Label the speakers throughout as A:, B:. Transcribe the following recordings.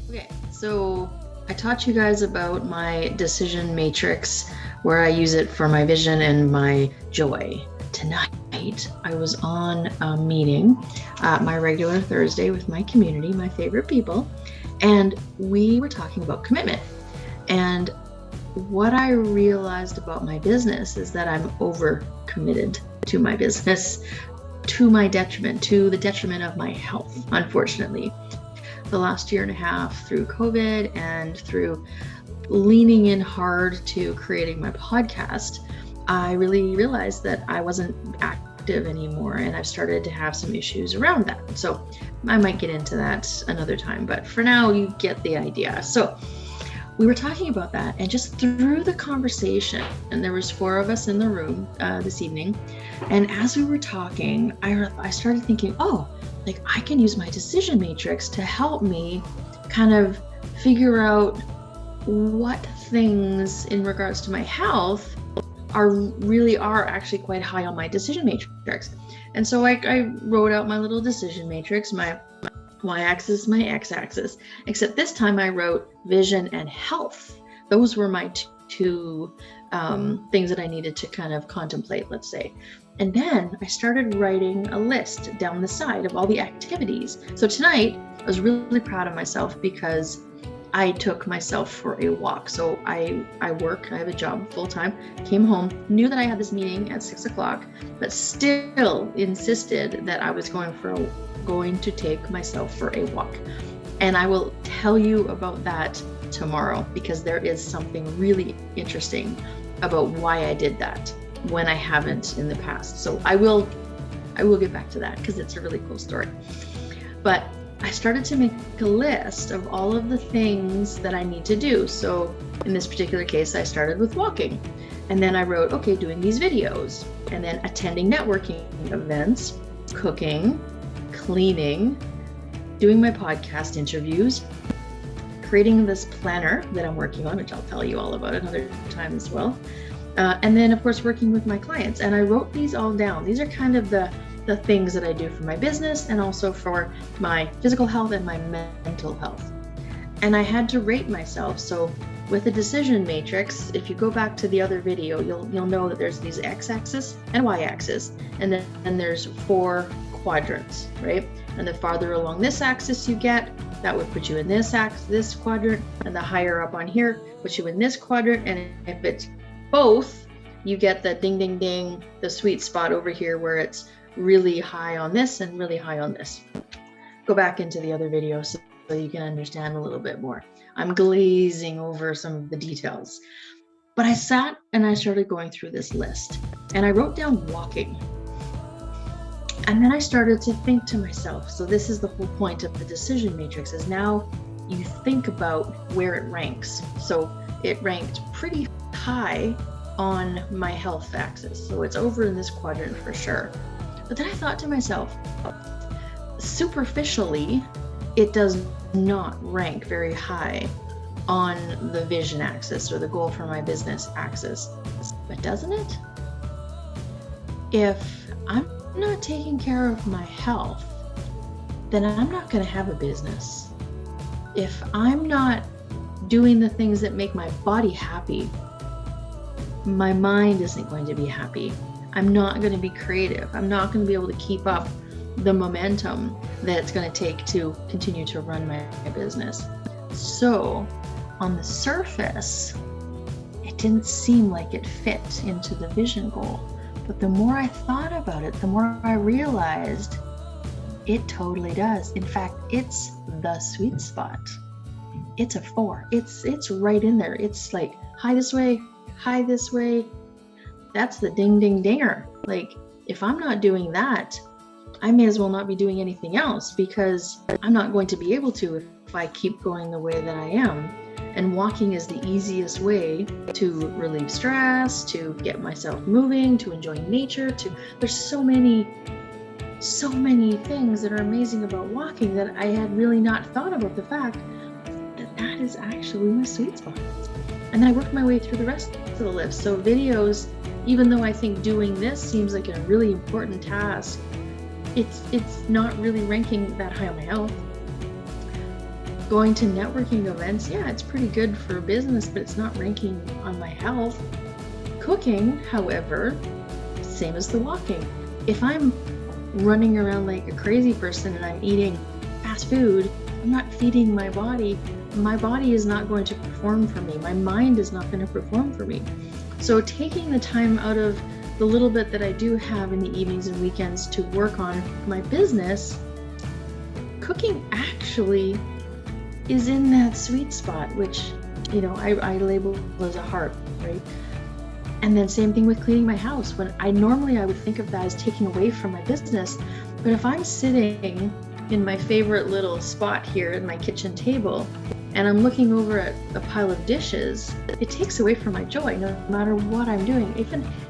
A: Okay, so I taught you guys about my decision matrix where I use it for my vision and my joy. Tonight, I was on a meeting, my regular Thursday with my community, my favorite people, and we were talking about commitment. And what I realized about my business is that I'm over committed to my business, to my detriment, to the detriment of my health, unfortunately. The last year and a half through COVID and through leaning in hard to creating my podcast, I really realized that I wasn't active anymore, and I've started to have some issues around that. So I might get into that another time, but for now you get the idea. So we were talking about that, and just through the conversation, and there was 4 of us in the room this evening, and as we were talking, I started thinking, like I can use my decision matrix to help me kind of figure out what things in regards to my health are actually quite high on my decision matrix. And so I wrote out my little decision matrix, my y-axis, my x-axis, except this time I wrote vision and health. Those were my two things that I needed to kind of contemplate, let's say. And then I started writing a list down the side of all the activities. So tonight I was really proud of myself because I took myself for a walk. So I work, I have a job full time, came home, knew that I had this meeting at 6 o'clock, but still insisted that I was going to take myself for a walk. And I will tell you about that tomorrow because there is something really interesting about why I did that when I haven't in the past. So I will get back to that because it's a really cool story. But I started to make a list of all of the things that I need to do. So in this particular case, I started with walking. And then I wrote, okay, doing these videos, and then attending networking events, cooking, cleaning, doing my podcast interviews, creating this planner that I'm working on, which I'll tell you all about another time as well. And then, of course, working with my clients. And I wrote these all down. These are kind of the things that I do for my business and also for my physical health and my mental health. And I had to rate myself. So with the decision matrix, if you go back to the other video, you'll know that there's these x-axis and y-axis. And then there's 4 quadrants, right? And the farther along this axis you get, that would put you in this quadrant, and the higher up on here puts you in this quadrant. And if it's both, you get the ding, ding, ding, the sweet spot over here where it's really high on this and really high on this. Go back into the other video so you can understand a little bit more. I'm glazing over some of the details. But I sat and I started going through this list, and I wrote down walking. And then I started to think to myself, so this is the whole point of the decision matrix, is now you think about where it ranks. So it ranked pretty high on my health axis. So it's over in this quadrant for sure. But then I thought to myself, superficially, it does not rank very high on the vision axis or the goal for my business axis. But doesn't it? If I'm not taking care of my health, then I'm not going to have a business. If I'm not doing the things that make my body happy, my mind isn't going to be happy. I'm not going to be creative. I'm not going to be able to keep up the momentum that it's going to take to continue to run my business. So on the surface, it didn't seem like it fit into the vision goal. But the more I thought about it, the more I realized it totally does. In fact, it's the sweet spot. It's a 4. It's right in there. It's like high this way, high this way. That's the ding, ding, dinger. Like if I'm not doing that, I may as well not be doing anything else because I'm not going to be able to if I keep going the way that I am. And walking is the easiest way to relieve stress, to get myself moving, to enjoy nature, there's so many things that are amazing about walking that I had really not thought about the fact that is actually my sweet spot. And then I worked my way through the rest of the list. So videos, even though I think doing this seems like a really important task, it's not really ranking that high on my health. Going to networking events, yeah, it's pretty good for business, but it's not ranking on my health. Cooking, however, same as the walking. If I'm running around like a crazy person and I'm eating fast food, I'm not feeding my body. My body is not going to perform for me. My mind is not going to perform for me. So taking the time out of the little bit that I do have in the evenings and weekends to work on my business, cooking actually is in that sweet spot, which, I label as a heart, right? And then same thing with cleaning my house. When I would think of that as taking away from my business. But if I'm sitting in my favorite little spot here at my kitchen table and I'm looking over at a pile of dishes, it takes away from my joy, no matter what I'm doing.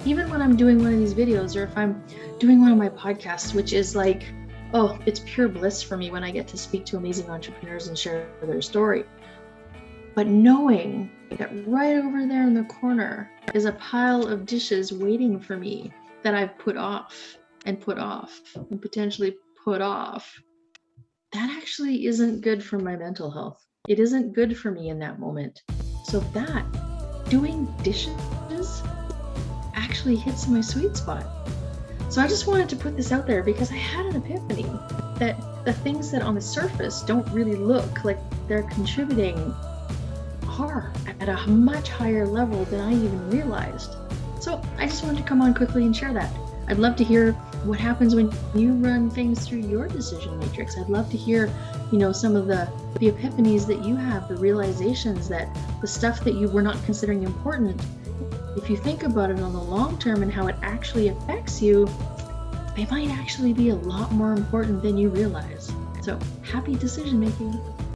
A: Even when I'm doing one of these videos, or if I'm doing one of my podcasts, which is like, it's pure bliss for me when I get to speak to amazing entrepreneurs and share their story. But knowing that right over there in the corner is a pile of dishes waiting for me that I've put off and potentially put off, that actually isn't good for my mental health. It isn't good for me in that moment. So that doing dishes actually hits my sweet spot. So I just wanted to put this out there because I had an epiphany that the things that on the surface don't really look like they're contributing are at a much higher level than I even realized. So I just wanted to come on quickly and share that. I'd love to hear what happens when you run things through your decision matrix. I'd love to hear, some of the epiphanies that you have, the realizations that the stuff that you were not considering important, if you think about it on the long term and how it actually affects you, they might actually be a lot more important than you realize. So happy decision making.